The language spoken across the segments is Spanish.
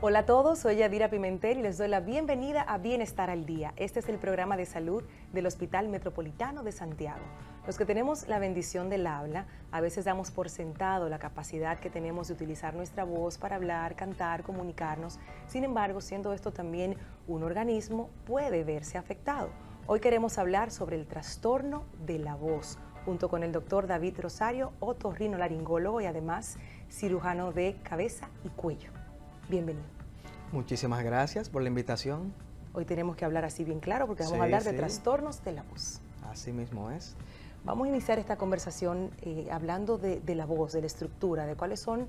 Hola a todos, soy Yadira Pimentel y les doy la bienvenida a Bienestar al Día. Este es el programa de salud del Hospital Metropolitano de Santiago. Los que tenemos la bendición del habla, a veces damos por sentado la capacidad que tenemos de utilizar nuestra voz para hablar, cantar, comunicarnos. Sin embargo, siendo esto también un organismo, puede verse afectado. Hoy queremos hablar sobre el trastorno de la voz, junto con el doctor David Rosario, otorrinolaringólogo y además cirujano de cabeza y cuello. Bienvenido. Muchísimas gracias por la invitación. Hoy tenemos que hablar así bien claro porque vamos a hablar de trastornos de la voz. Así mismo es. Vamos a iniciar esta conversación hablando de la voz, de la estructura, de cuáles son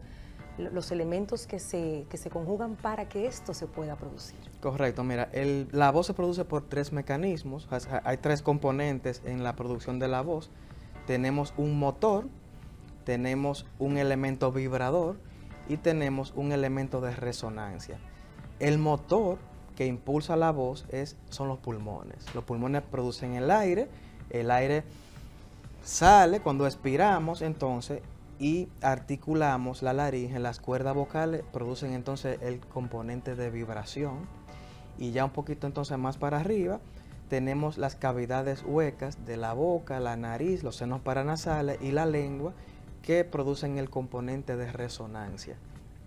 los elementos que se conjugan para que esto se pueda producir. Correcto, mira, la voz se produce por tres mecanismos, hay tres componentes en la producción de la voz. Tenemos un motor, tenemos un elemento vibrador y tenemos un elemento de resonancia. El motor que impulsa la voz son los pulmones. Los pulmones producen el aire sale cuando expiramos entonces y articulamos la laringe, las cuerdas vocales producen entonces el componente de vibración y ya un poquito entonces más para arriba tenemos las cavidades huecas de la boca, la nariz, los senos paranasales y la lengua que producen el componente de resonancia.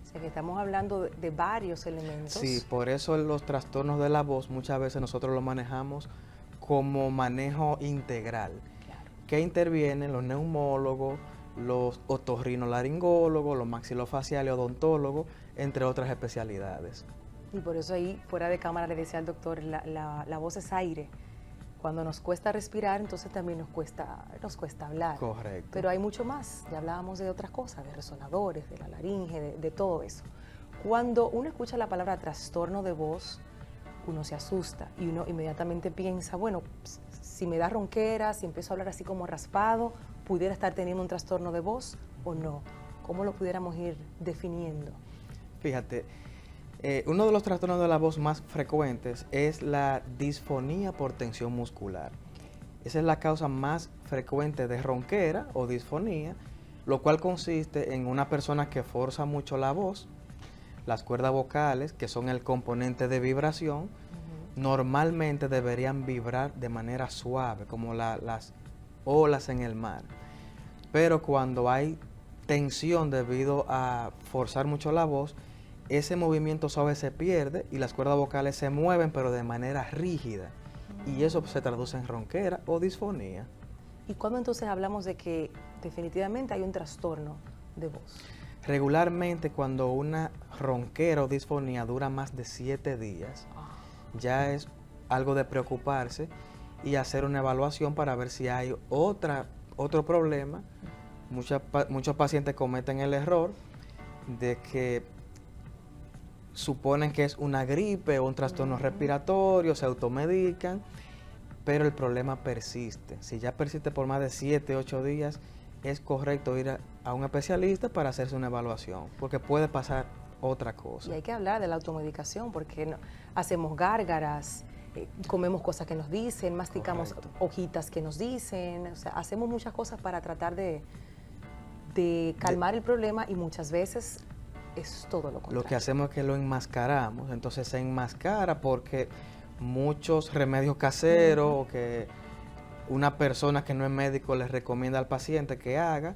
O sea que estamos hablando de varios elementos. Sí, por eso los trastornos de la voz muchas veces nosotros los manejamos como manejo integral. Claro. Que intervienen los neumólogos, los otorrinolaringólogos, los maxilofaciales, odontólogos, entre otras especialidades. Y por eso ahí, fuera de cámara, le decía al doctor, la voz es aire. Cuando nos cuesta respirar, entonces también nos cuesta hablar. Correcto. Pero hay mucho más. Ya hablábamos de otras cosas, de resonadores, de la laringe, de todo eso. Cuando uno escucha la palabra trastorno de voz, uno se asusta y uno inmediatamente piensa, bueno, si me da ronquera, si empiezo a hablar así como raspado, ¿pudiera estar teniendo un trastorno de voz o no? ¿Cómo lo pudiéramos ir definiendo? Fíjate, uno de los trastornos de la voz más frecuentes es la disfonía por tensión muscular. Esa es la causa más frecuente de ronquera o disfonía, lo cual consiste en una persona que forza mucho la voz, las cuerdas vocales, que son el componente de vibración, normalmente deberían vibrar de manera suave, como las olas en el mar. Pero cuando hay tensión debido a forzar mucho la voz, ese movimiento suave se pierde y las cuerdas vocales se mueven, pero de manera rígida. Y eso se traduce en ronquera o disfonía. ¿Y cuándo entonces hablamos de que definitivamente hay un trastorno de voz? Regularmente cuando una ronquera o disfonía dura más de 7 días, ya es algo de preocuparse y hacer una evaluación para ver si hay otro problema. Muchos pacientes cometen el error de que suponen que es una gripe o un trastorno respiratorio, se automedican, pero el problema persiste. Si ya persiste por más de 7, 8 días, es correcto ir a un especialista para hacerse una evaluación, porque puede pasar otra cosa. Y hay que hablar de la automedicación, porque hacemos gárgaras, comemos cosas que nos dicen, masticamos hojitas que nos dicen, o sea, hacemos muchas cosas para tratar de calmar el problema y muchas veces es todo lo contrario. Lo que hacemos es que lo enmascaramos, entonces se enmascara porque muchos remedios caseros o que una persona que no es médico les recomienda al paciente que haga,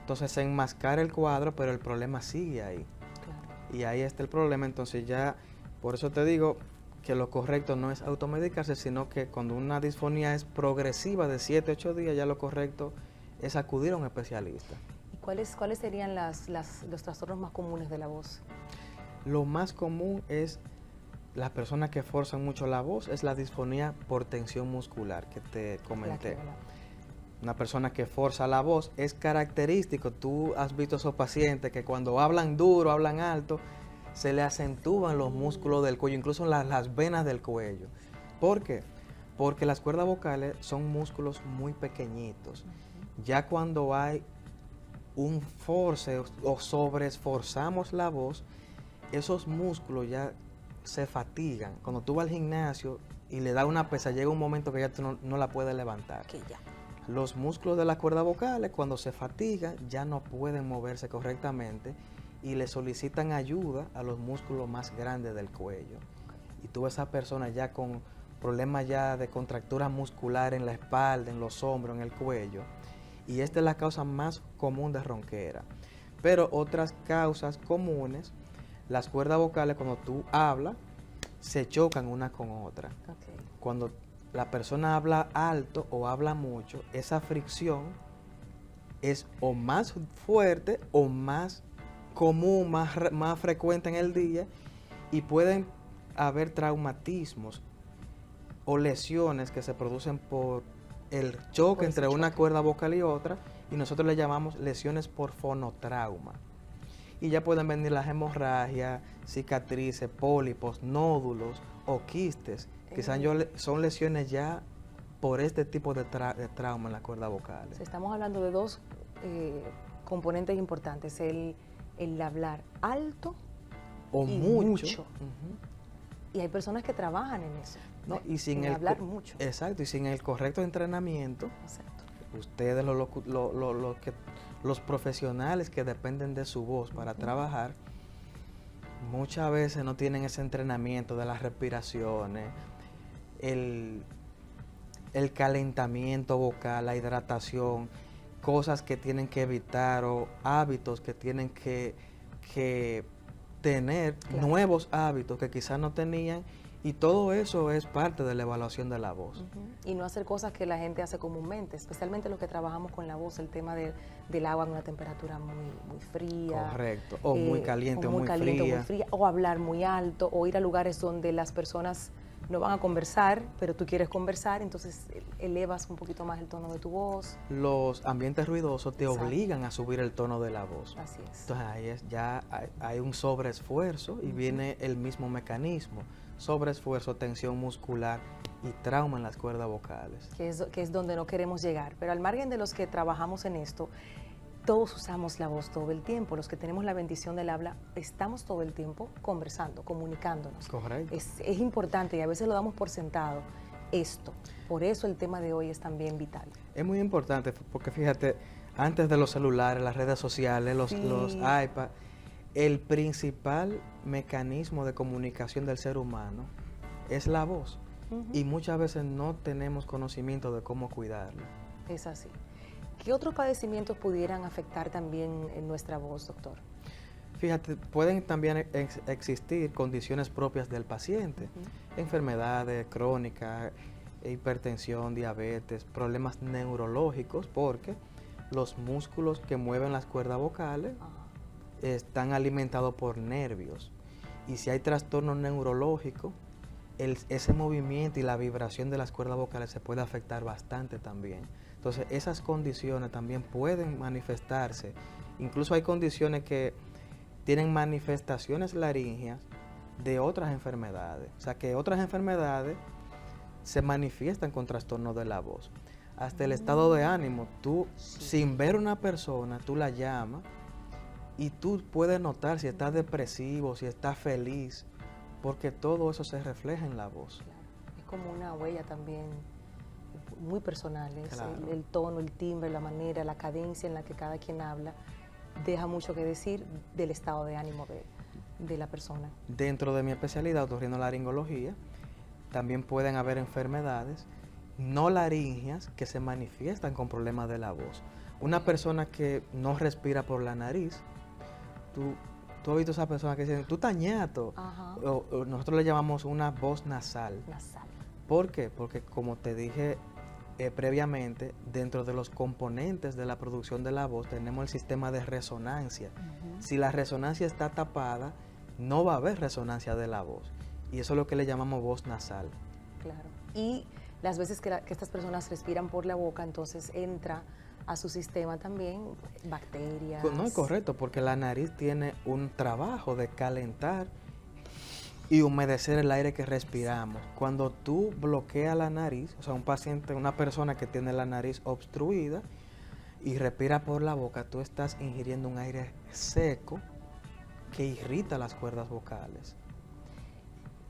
entonces se enmascara el cuadro, pero el problema sigue ahí. Claro. Y ahí está el problema, entonces ya, por eso te digo que lo correcto no es automedicarse, sino que cuando una disfonía es progresiva de 7, 8 días, ya lo correcto es acudir a un especialista. ¿Cuáles serían los trastornos más comunes de la voz? Lo más común es las personas que forzan mucho la voz, es la disfonía por tensión muscular que te comenté. Una persona que forza la voz es característico. Tú has visto a esos pacientes que cuando hablan duro, hablan alto, se le acentúan los músculos del cuello, incluso las venas del cuello. ¿Por qué? Porque las cuerdas vocales son músculos muy pequeñitos. Ya cuando hay un force o sobreesforzamos la voz, esos músculos ya se fatigan. Cuando tú vas al gimnasio y le das una pesa, llega un momento que ya tú no la puedes levantar. Que ya. Los músculos de las cuerdas vocales, cuando se fatigan, ya no pueden moverse correctamente y le solicitan ayuda a los músculos más grandes del cuello. Y tú ves a esa persona ya con problemas ya de contractura muscular en la espalda, en los hombros, en el cuello. Y esta es la causa más común de ronquera. Pero otras causas comunes, las cuerdas vocales cuando tú hablas, se chocan una con otra. Okay. Cuando la persona habla alto o habla mucho, esa fricción es o más fuerte o más común, más frecuente en el día, y pueden haber traumatismos o lesiones que se producen por el choque entre una cuerda vocal y otra, y nosotros le llamamos lesiones por fonotrauma. Y ya pueden venir las hemorragias, cicatrices, pólipos, nódulos o quistes, que son lesiones ya por este tipo de trauma en las cuerdas vocales. Estamos hablando de dos componentes importantes, el hablar alto o y mucho. Y hay personas que trabajan en eso, ¿no? Y sin hablar mucho. Exacto, y sin el correcto entrenamiento, exacto. Ustedes los profesionales que dependen de su voz para trabajar, muchas veces no tienen ese entrenamiento de las respiraciones, el calentamiento vocal, la hidratación, cosas que tienen que evitar o hábitos que tienen que tener, claro, nuevos hábitos que quizás no tenían, y todo eso es parte de la evaluación de la voz. Y no hacer cosas que la gente hace comúnmente, especialmente los que trabajamos con la voz, el tema del agua en una temperatura muy fría. Correcto, o muy caliente o muy fría. O hablar muy alto, o ir a lugares donde las personas no van a conversar, pero tú quieres conversar, entonces elevas un poquito más el tono de tu voz. Los ambientes ruidosos te Exacto. obligan a subir el tono de la voz. Así es. Entonces ahí ya hay un sobreesfuerzo y viene el mismo mecanismo. Sobreesfuerzo, tensión muscular y trauma en las cuerdas vocales. Que es donde no queremos llegar. Pero al margen de los que trabajamos en esto, todos usamos la voz todo el tiempo. Los que tenemos la bendición del habla, estamos todo el tiempo conversando, comunicándonos. Correcto. Es importante y a veces lo damos por sentado esto. Por eso el tema de hoy es también vital. Es muy importante porque fíjate, antes de los celulares, las redes sociales, los iPads, el principal mecanismo de comunicación del ser humano es la voz. Y muchas veces no tenemos conocimiento de cómo cuidarla. Es así. ¿Qué otros padecimientos pudieran afectar también en nuestra voz, doctor? Fíjate, pueden también existir condiciones propias del paciente, enfermedades crónicas, hipertensión, diabetes, problemas neurológicos, porque los músculos que mueven las cuerdas vocales están alimentados por nervios. Y si hay trastorno neurológico, ese movimiento y la vibración de las cuerdas vocales se puede afectar bastante también. Entonces, esas condiciones también pueden manifestarse. Incluso hay condiciones que tienen manifestaciones laringias de otras enfermedades. O sea, que otras enfermedades se manifiestan con trastornos de la voz. Hasta el estado de ánimo, tú, sin ver una persona, tú la llamas y tú puedes notar si está depresivo, si está feliz, porque todo eso se refleja en la voz. Claro. Es como una huella también muy personal, Claro. el tono, el timbre, la manera, la cadencia en la que cada quien habla, deja mucho que decir del estado de ánimo de la persona. Dentro de mi especialidad, otorrinolaringología, también pueden haber enfermedades no laringias que se manifiestan con problemas de la voz. Una persona que no respira por la nariz, tú has visto a esa persona que dice, tú estás ñato. O nosotros le llamamos una voz nasal. ¿Por qué? Porque como te dije previamente, dentro de los componentes de la producción de la voz tenemos el sistema de resonancia. Si la resonancia está tapada, no va a haber resonancia de la voz. Y eso es lo que le llamamos voz nasal. Claro. Y las veces que estas personas respiran por la boca, entonces entra a su sistema también bacterias. No es correcto, porque la nariz tiene un trabajo de calentar y humedecer el aire que respiramos. Cuando tú bloqueas la nariz, o sea, un paciente, una persona que tiene la nariz obstruida y respira por la boca, tú estás ingiriendo un aire seco que irrita las cuerdas vocales.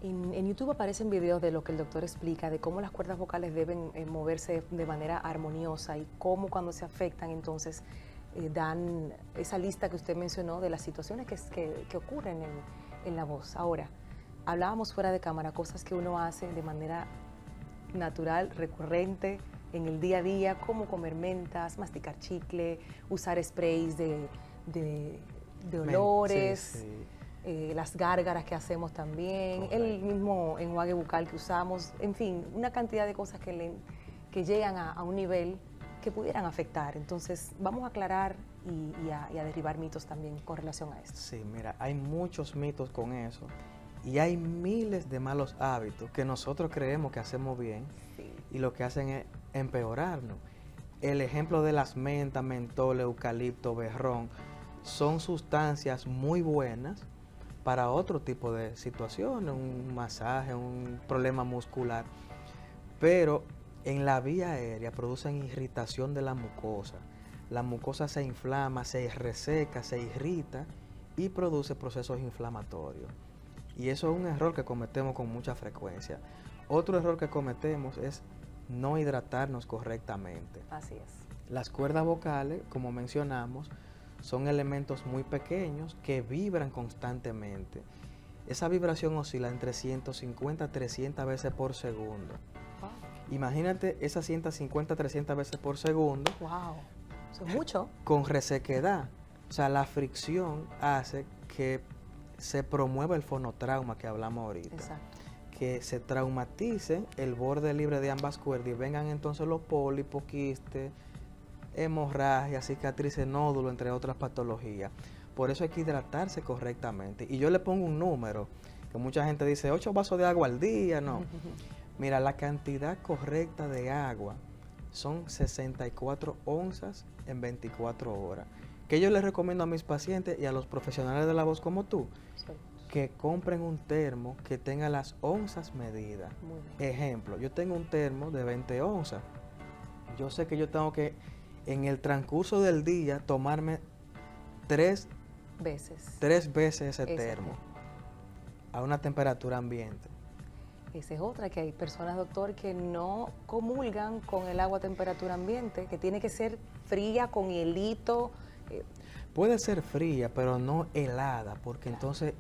En YouTube aparecen videos de lo que el doctor explica, de cómo las cuerdas vocales deben moverse de manera armoniosa y cómo cuando se afectan entonces dan esa lista que usted mencionó de las situaciones que ocurren en la voz. Ahora, hablábamos fuera de cámara, cosas que uno hace de manera natural, recurrente, en el día a día, como comer mentas, masticar chicle, usar sprays de olores, Sí, sí. las gárgaras que hacemos también, Correcto. el mismo enjuague bucal que usamos, en fin, una cantidad de cosas que llegan a un nivel que pudieran afectar. Entonces, vamos a aclarar y a derribar mitos también con relación a esto. Sí, mira, hay muchos mitos con eso y hay miles de malos hábitos que nosotros creemos que hacemos bien Sí. y lo que hacen es empeorarnos. El ejemplo de las mentas, mentol, eucalipto, berrón, son sustancias muy buenas para otro tipo de situaciones, un masaje, un problema muscular, pero en la vía aérea producen irritación de la mucosa se inflama, se reseca, se irrita y produce procesos inflamatorios. Y eso es un error que cometemos con mucha frecuencia. Otro error que cometemos es no hidratarnos correctamente. Así es. Las cuerdas vocales, como mencionamos, son elementos muy pequeños que vibran constantemente. Esa vibración oscila entre 150 a 300 veces por segundo. Imagínate esas 150 a 300 veces por segundo Wow, eso es mucho. con resequedad. O sea, la fricción hace que se promueva el fonotrauma que hablamos ahorita. Exacto. Que se traumatice el borde libre de ambas cuerdas y vengan entonces los pólipos, quistes, hemorragias, cicatrices, nódulos, entre otras patologías. Por eso hay que hidratarse correctamente. Y yo le pongo un número, que mucha gente dice 8 vasos de agua al día, no. Mira, la cantidad correcta de agua son 64 onzas en 24 horas. Que yo les recomiendo a mis pacientes y a los profesionales de la voz como tú, Sí. que compren un termo que tenga las onzas medidas. Muy bien. Ejemplo, yo tengo un termo de 20 onzas. Yo sé que yo tengo que, en el transcurso del día, tomarme tres veces ese termo a una temperatura ambiente. Esa es otra, que hay personas, doctor, que no comulgan con el agua a temperatura ambiente, que tiene que ser fría, con hielito. Puede ser fría, pero no helada, porque entonces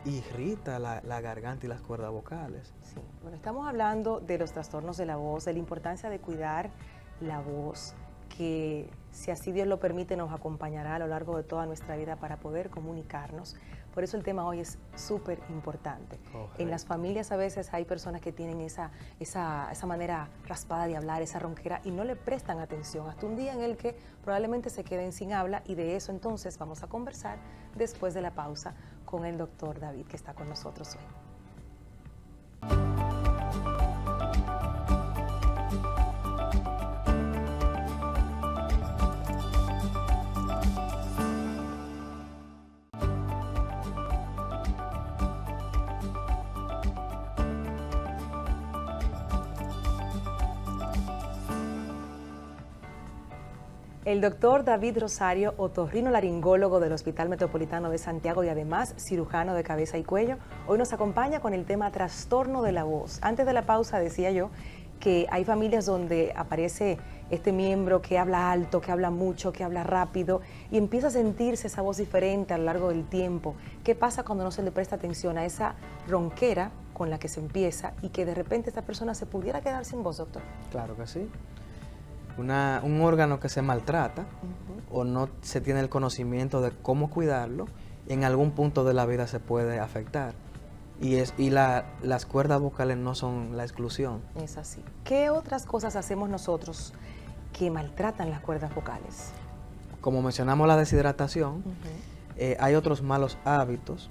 irrita la garganta y las cuerdas vocales. Sí. Bueno, estamos hablando de los trastornos de la voz, de la importancia de cuidar la voz, que si así Dios lo permite nos acompañará a lo largo de toda nuestra vida para poder comunicarnos. Por eso el tema hoy es súper importante. En las familias a veces hay personas que tienen esa manera raspada de hablar, esa ronquera, y no le prestan atención hasta un día en el que probablemente se queden sin habla, y de eso entonces vamos a conversar después de la pausa con el doctor David, que está con nosotros hoy. El doctor David Rosario, otorrinolaringólogo del Hospital Metropolitano de Santiago y además cirujano de cabeza y cuello, hoy nos acompaña con el tema trastorno de la voz. Antes de la pausa decía yo que hay familias donde aparece este miembro que habla alto, que habla mucho, que habla rápido y empieza a sentirse esa voz diferente a lo largo del tiempo. ¿Qué pasa cuando no se le presta atención a esa ronquera con la que se empieza y que de repente esta persona se pudiera quedar sin voz, doctor? Claro que sí. Un órgano que se maltrata o no se tiene el conocimiento de cómo cuidarlo, en algún punto de la vida se puede afectar. Y las cuerdas vocales no son la exclusión. Es así. ¿Qué otras cosas hacemos nosotros que maltratan las cuerdas vocales? Como mencionamos la deshidratación, hay otros malos hábitos.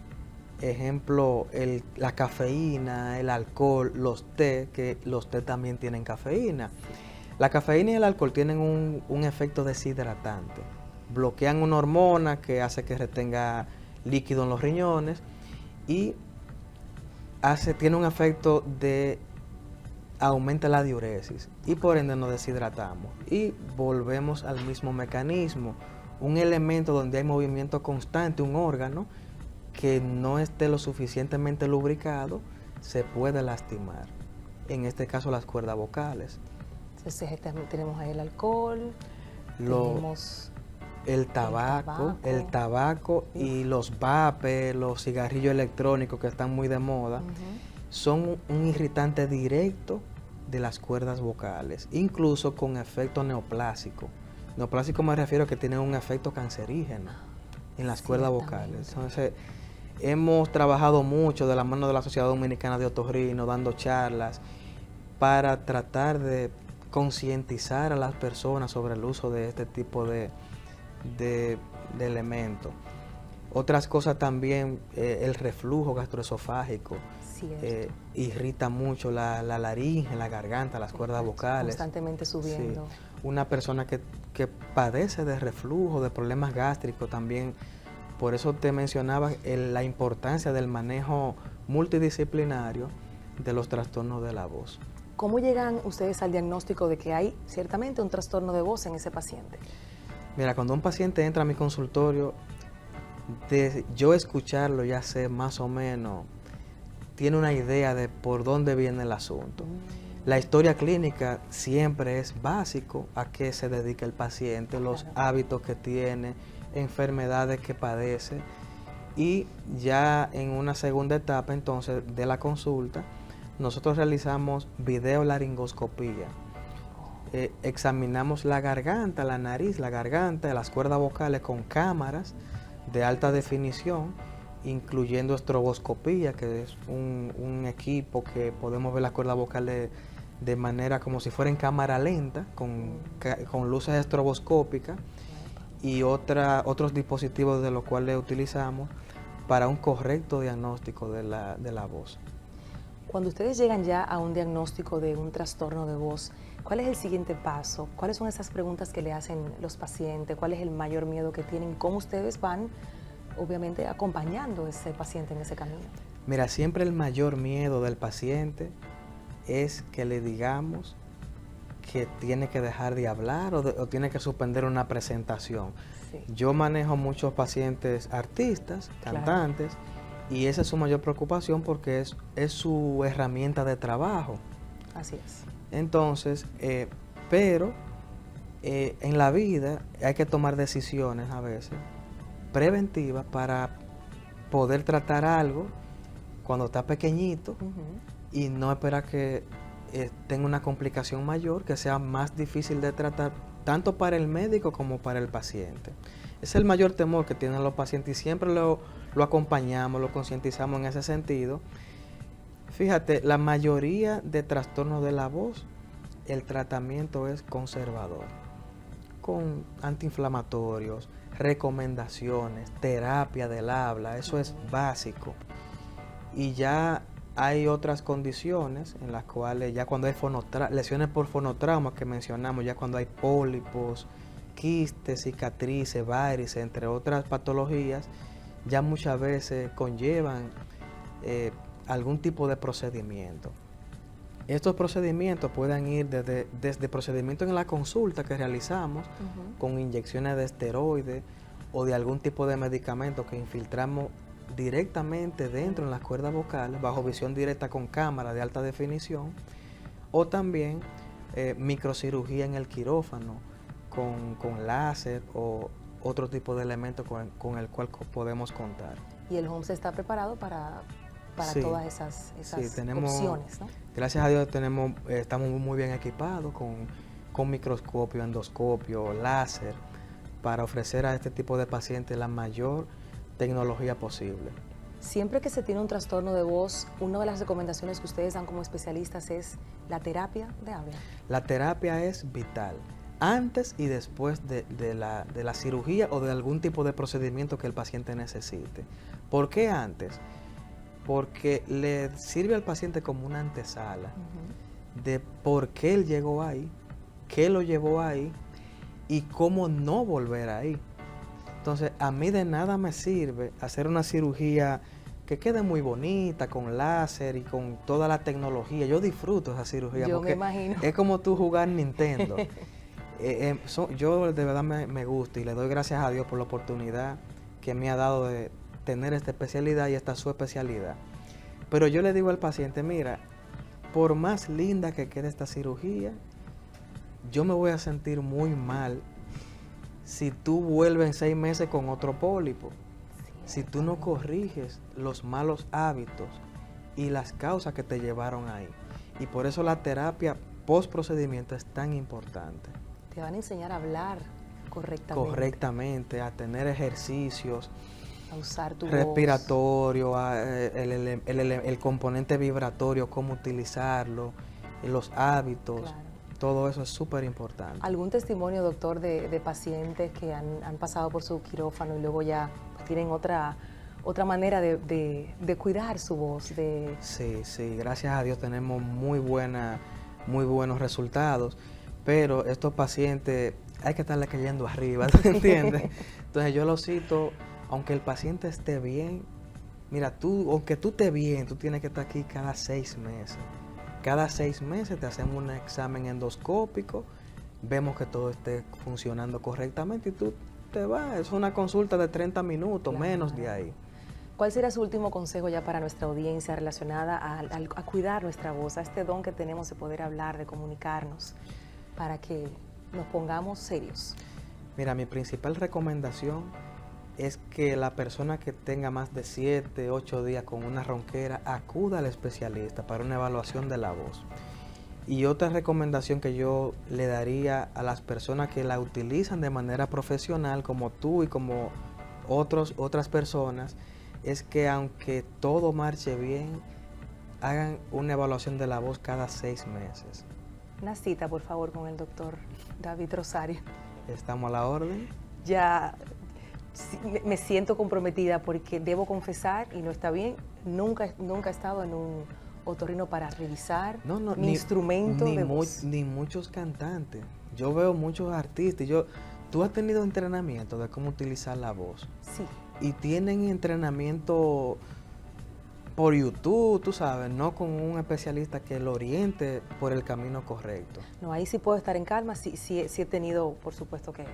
Ejemplo, la cafeína, el alcohol, los té, que los té también tienen cafeína. La cafeína y el alcohol tienen un efecto deshidratante. Bloquean una hormona que hace que retenga líquido en los riñones y tiene un efecto de aumenta la diuresis y por ende nos deshidratamos. Y volvemos al mismo mecanismo. Un elemento donde hay movimiento constante, un órgano que no esté lo suficientemente lubricado, se puede lastimar. En este caso las cuerdas vocales. Entonces tenemos ahí el alcohol, tenemos El tabaco y los vapes, los cigarrillos electrónicos que están muy de moda, son un irritante directo de las cuerdas vocales, incluso con efecto neoplásico. Neoplásico me refiero a que tiene un efecto cancerígeno en las cuerdas vocales. Entonces, hemos trabajado mucho de la mano de la Sociedad Dominicana de Otorrino, dando charlas para tratar de concientizar a las personas sobre el uso de este tipo de elementos. Otras cosas también, el reflujo gastroesofágico irrita mucho la laringe, la garganta, las cuerdas vocales. Constantemente subiendo. Sí. Una persona que padece de reflujo, de problemas gástricos también. Por eso te mencionaba la importancia del manejo multidisciplinario de los trastornos de la voz. ¿Cómo llegan ustedes al diagnóstico de que hay ciertamente un trastorno de voz en ese paciente? Mira, cuando un paciente entra a mi consultorio, de yo escucharlo ya sé más o menos, tiene una idea de por dónde viene el asunto. La historia clínica siempre es básico a qué se dedica el paciente, los hábitos que tiene, enfermedades que padece, y ya en una segunda etapa entonces de la consulta nosotros realizamos videolaringoscopía. Examinamos la garganta, la nariz, la garganta, las cuerdas vocales con cámaras de alta definición, incluyendo estroboscopía, que es un equipo que podemos ver las cuerdas vocales de manera como si fuera en cámara lenta, con luces estroboscópicas, y otros dispositivos de los cuales utilizamos para un correcto diagnóstico de la voz. Cuando ustedes llegan ya a un diagnóstico de un trastorno de voz, ¿cuál es el siguiente paso? ¿Cuáles son esas preguntas que le hacen los pacientes? ¿Cuál es el mayor miedo que tienen? ¿Cómo ustedes van, obviamente, acompañando a ese paciente en ese camino? Mira, siempre el mayor miedo del paciente es que le digamos que tiene que dejar de hablar o tiene que suspender una presentación. Sí. Yo manejo muchos pacientes artistas, cantantes, y esa es su mayor preocupación porque es su herramienta de trabajo. Así es. Entonces, pero en la vida hay que tomar decisiones a veces preventivas para poder tratar algo cuando está pequeñito y no esperar que tenga una complicación mayor, que sea más difícil de tratar tanto para el médico como para el paciente. Es el mayor temor que tienen los pacientes y siempre lo acompañamos, lo concientizamos en ese sentido. Fíjate, la mayoría de trastornos de la voz, el tratamiento es conservador, con antiinflamatorios, recomendaciones, terapia del habla, eso es básico. Y ya hay otras condiciones en las cuales ya cuando hay lesiones por fonotrauma que mencionamos, ya cuando hay pólipos, quistes, cicatrices, varices, entre otras patologías, ya muchas veces conllevan algún tipo de procedimiento. Estos procedimientos pueden ir desde procedimientos en la consulta que realizamos con inyecciones de esteroides o de algún tipo de medicamento que infiltramos directamente dentro en las cuerdas vocales bajo visión directa con cámara de alta definición, o también microcirugía en el quirófano con láser o otro tipo de elementos con el cual podemos contar. Y el HOMS está preparado para sí, todas esas sí, opciones, ¿no? Gracias a Dios estamos muy bien equipados con microscopio, endoscopio, láser, para ofrecer a este tipo de pacientes la mayor tecnología posible. Siempre que se tiene un trastorno de voz, una de las recomendaciones que ustedes dan como especialistas es la terapia de habla. La terapia es vital, antes y después de la cirugía o de algún tipo de procedimiento que el paciente necesite. ¿Por qué antes? Porque le sirve al paciente como una antesala de por qué él llegó ahí, qué lo llevó ahí y cómo no volver ahí. Entonces, a mí de nada me sirve hacer una cirugía que quede muy bonita, con láser y con toda la tecnología. Yo disfruto esa cirugía. Yo me imagino. Es como tú jugar Nintendo. Yo de verdad me gusta y le doy gracias a Dios por la oportunidad que me ha dado de tener esta especialidad y esta su especialidad. Pero yo le digo al paciente, mira, por más linda que quede esta cirugía, yo me voy a sentir muy mal si tú vuelves en 6 meses con otro pólipo, si tú no corriges los malos hábitos y las causas que te llevaron ahí. Y por eso la terapia post procedimiento es tan importante. Te van a enseñar a hablar correctamente, a tener ejercicios, a usar tu respiratorio, el componente vibratorio, cómo utilizarlo, los hábitos. Claro. Todo eso es súper importante. ¿Algún testimonio, doctor, de pacientes que han pasado por su quirófano y luego ya tienen otra manera de cuidar su voz? Sí, gracias a Dios tenemos muy buenos resultados, pero estos pacientes hay que estarle cayendo arriba, ¿te entiendes? Entonces yo lo cito, aunque el paciente esté bien, mira, aunque tú estés bien, tú tienes que estar aquí cada 6 meses. Cada 6 meses te hacemos un examen endoscópico, vemos que todo esté funcionando correctamente y tú te vas. Es una consulta de 30 minutos, claro, menos de ahí. ¿Cuál será su último consejo ya para nuestra audiencia relacionada a cuidar nuestra voz, a este don que tenemos de poder hablar, de comunicarnos, para que nos pongamos serios? Mira, mi principal recomendación es que la persona que tenga más de 7, 8 días con una ronquera acuda al especialista para una evaluación de la voz. Y otra recomendación que yo le daría a las personas que la utilizan de manera profesional, como tú y como otras personas, es que aunque todo marche bien, hagan una evaluación de la voz cada 6 meses. Una cita, por favor, con el doctor David Rosario. Estamos a la orden. Ya me siento comprometida porque debo confesar, y no está bien, nunca he estado en un otorrino para revisar mi instrumento de voz. Ni muchos cantantes. Yo veo muchos artistas. Tú has tenido entrenamiento de cómo utilizar la voz. Sí. Y tienen entrenamiento por YouTube, tú sabes, no con un especialista que lo oriente por el camino correcto. No, ahí sí puedo estar en calma. Sí he tenido, por supuesto, que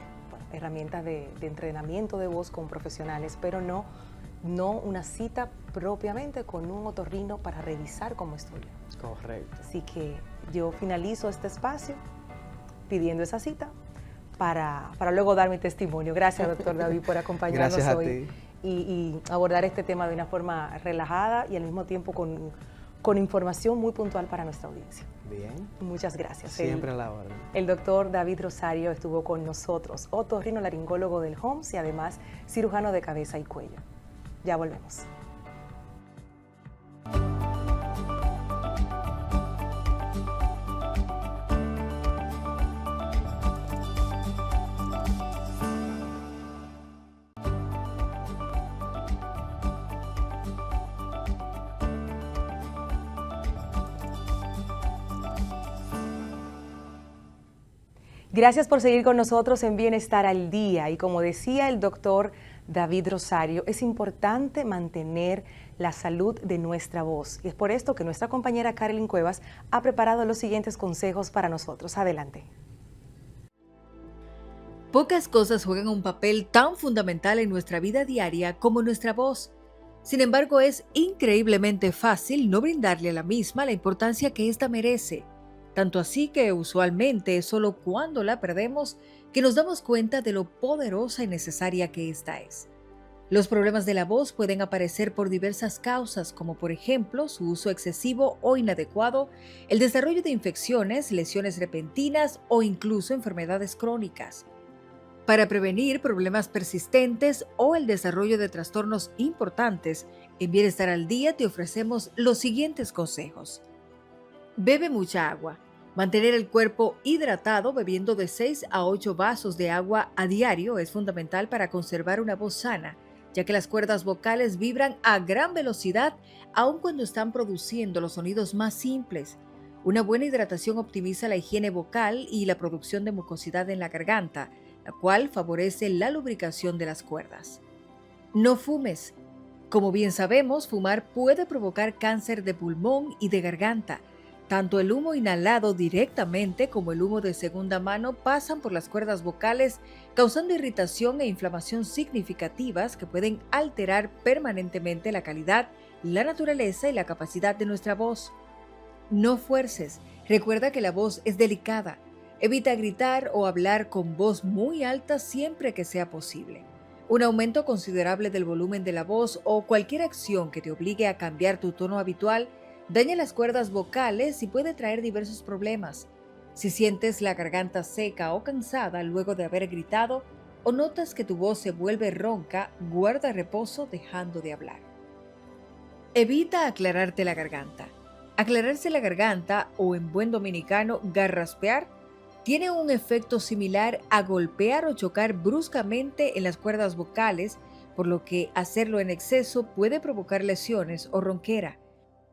herramientas de entrenamiento de voz con profesionales, pero no una cita propiamente con un otorrino para revisar cómo estoy yo. Correcto. Así que yo finalizo este espacio pidiendo esa cita para luego dar mi testimonio. Gracias, doctor David, por acompañarnos Gracias hoy. A ti. Y abordar este tema de una forma relajada y al mismo tiempo con información muy puntual para nuestra audiencia. Bien. Muchas gracias. Siempre a la orden. El doctor David Rosario estuvo con nosotros, otorrinolaringólogo del HOMS y además cirujano de cabeza y cuello. Ya volvemos. Gracias por seguir con nosotros en Bienestar al Día. Y como decía el doctor David Rosario, es importante mantener la salud de nuestra voz. Y es por esto que nuestra compañera Carolyn Cuevas ha preparado los siguientes consejos para nosotros. Adelante. Pocas cosas juegan un papel tan fundamental en nuestra vida diaria como nuestra voz. Sin embargo, es increíblemente fácil no brindarle a la misma la importancia que ésta merece. Tanto así que usualmente es solo cuando la perdemos que nos damos cuenta de lo poderosa y necesaria que ésta es. Los problemas de la voz pueden aparecer por diversas causas, como por ejemplo su uso excesivo o inadecuado, el desarrollo de infecciones, lesiones repentinas o incluso enfermedades crónicas. Para prevenir problemas persistentes o el desarrollo de trastornos importantes, en Bienestar al Día te ofrecemos los siguientes consejos. Bebe mucha agua. Mantener el cuerpo hidratado bebiendo de 6 a 8 vasos de agua a diario es fundamental para conservar una voz sana, ya que las cuerdas vocales vibran a gran velocidad aun cuando están produciendo los sonidos más simples. Una buena hidratación optimiza la higiene vocal y la producción de mucosidad en la garganta, la cual favorece la lubricación de las cuerdas. No fumes. Como bien sabemos, fumar puede provocar cáncer de pulmón y de garganta. Tanto el humo inhalado directamente como el humo de segunda mano pasan por las cuerdas vocales, causando irritación e inflamación significativas que pueden alterar permanentemente la calidad, la naturaleza y la capacidad de nuestra voz. No fuerces. Recuerda que la voz es delicada. Evita gritar o hablar con voz muy alta siempre que sea posible. Un aumento considerable del volumen de la voz o cualquier acción que te obligue a cambiar tu tono habitual daña las cuerdas vocales y puede traer diversos problemas. Si sientes la garganta seca o cansada luego de haber gritado o notas que tu voz se vuelve ronca, guarda reposo dejando de hablar. Evita aclararte la garganta. Aclararse la garganta, o en buen dominicano, garraspear, tiene un efecto similar a golpear o chocar bruscamente en las cuerdas vocales, por lo que hacerlo en exceso puede provocar lesiones o ronquera.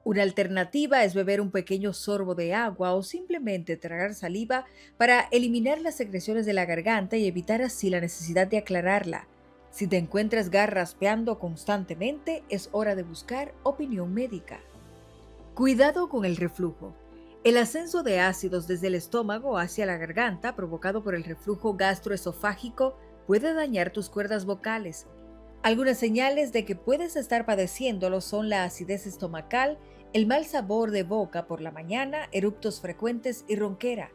Una alternativa es beber un pequeño sorbo de agua o simplemente tragar saliva para eliminar las secreciones de la garganta y evitar así la necesidad de aclararla. Si te encuentras garraspeando constantemente, es hora de buscar opinión médica. Cuidado con el reflujo. El ascenso de ácidos desde el estómago hacia la garganta, provocado por el reflujo gastroesofágico, puede dañar tus cuerdas vocales. Algunas señales de que puedes estar padeciéndolo son la acidez estomacal, el mal sabor de boca por la mañana, eructos frecuentes y ronquera.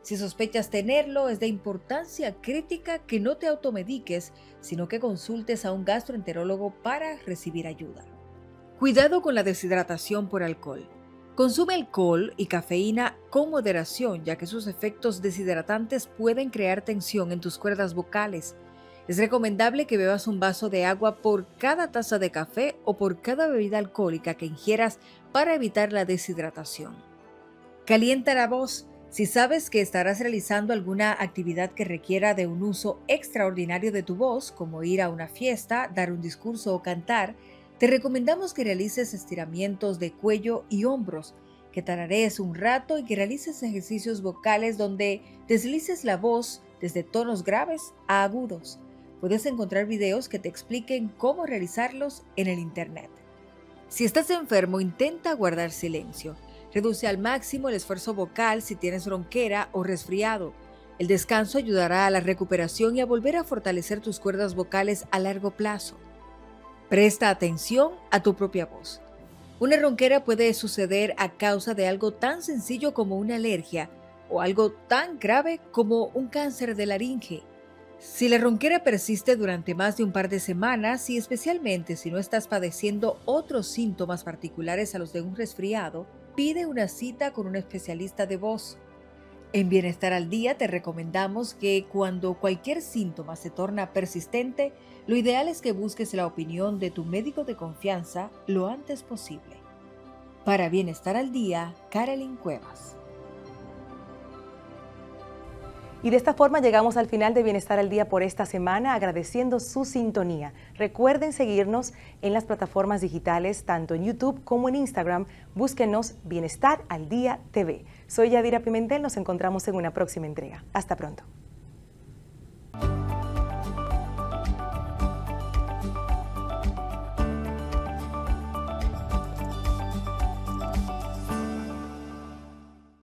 Si sospechas tenerlo, es de importancia crítica que no te automediques, sino que consultes a un gastroenterólogo para recibir ayuda. Cuidado con la deshidratación por alcohol. Consume alcohol y cafeína con moderación, ya que sus efectos deshidratantes pueden crear tensión en tus cuerdas vocales. Es recomendable que bebas un vaso de agua por cada taza de café o por cada bebida alcohólica que ingieras para evitar la deshidratación. Calienta la voz. Si sabes que estarás realizando alguna actividad que requiera de un uso extraordinario de tu voz, como ir a una fiesta, dar un discurso o cantar, te recomendamos que realices estiramientos de cuello y hombros, que tararees un rato y que realices ejercicios vocales donde deslices la voz desde tonos graves a agudos. Puedes encontrar videos que te expliquen cómo realizarlos en el internet. Si estás enfermo, intenta guardar silencio. Reduce al máximo el esfuerzo vocal si tienes ronquera o resfriado. El descanso ayudará a la recuperación y a volver a fortalecer tus cuerdas vocales a largo plazo. Presta atención a tu propia voz. Una ronquera puede suceder a causa de algo tan sencillo como una alergia o algo tan grave como un cáncer de laringe. Si la ronquera persiste durante más de un par de semanas y especialmente si no estás padeciendo otros síntomas particulares a los de un resfriado, pide una cita con un especialista de voz. En Bienestar al Día te recomendamos que cuando cualquier síntoma se torna persistente, lo ideal es que busques la opinión de tu médico de confianza lo antes posible. Para Bienestar al Día, Carolyn Cuevas. Y de esta forma llegamos al final de Bienestar al Día por esta semana, agradeciendo su sintonía. Recuerden seguirnos en las plataformas digitales, tanto en YouTube como en Instagram. Búsquenos Bienestar al Día TV. Soy Yadira Pimentel, nos encontramos en una próxima entrega. Hasta pronto.